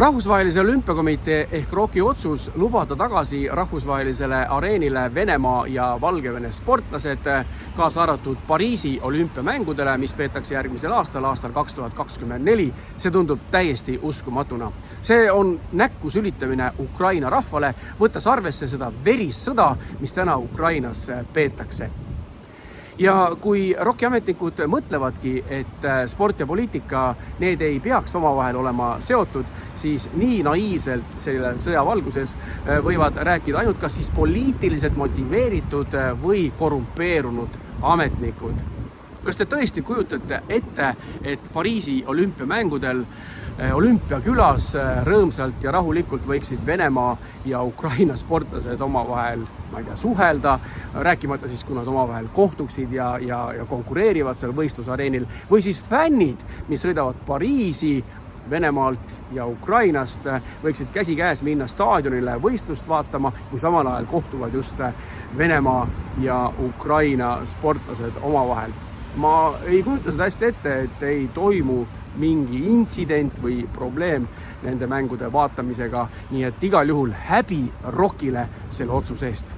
Rahvusvahelise olümpiakomitee ehk ROK-i otsus lubada tagasi rahvusvahelisele areenile Venemaa ja Valgevene sportlased, kaasa arvatud Pariisi olümpiamängudele, mis peetakse järgmisel aastal 2024, see tundub täiesti uskumatuna. See on näkku sülitamine Ukraina rahvale, võttes arvesse seda verissõda, mis täna Ukrainas peetakse. Ja kui ROK-i ametnikud mõtlevadki, et sport ja poliitika, need ei peaks omavahel olema seotud, siis nii naiivselt selle sõja valguses võivad rääkida ainult kas siis poliitiliselt motiveeritud või korrumpeerunud ametnikud. Kas te tõesti kujutate ette, et Pariisi olümpiamängudel olümpiakülas rõõmsalt ja rahulikult võiksid Venemaa ja Ukraina sportlased omavahel, suhelda, rääkimata siis, kui nad omavahel kohtuksid ja konkureerivad seal võistlusareenil, või siis fännid, mis sõidavad Pariisi, Venemaalt ja Ukrainast, võiksid käsikäes minna staadionile võistlust vaatama, kui samal ajal kohtuvad just Venemaa ja Ukraina sportlased omavahel. Ma ei kujuta seda hästi ette, et ei toimu mingi intsident või probleem nende mängude vaatamisega, nii et igal juhul häbi ROK-ile selle otsuse eest.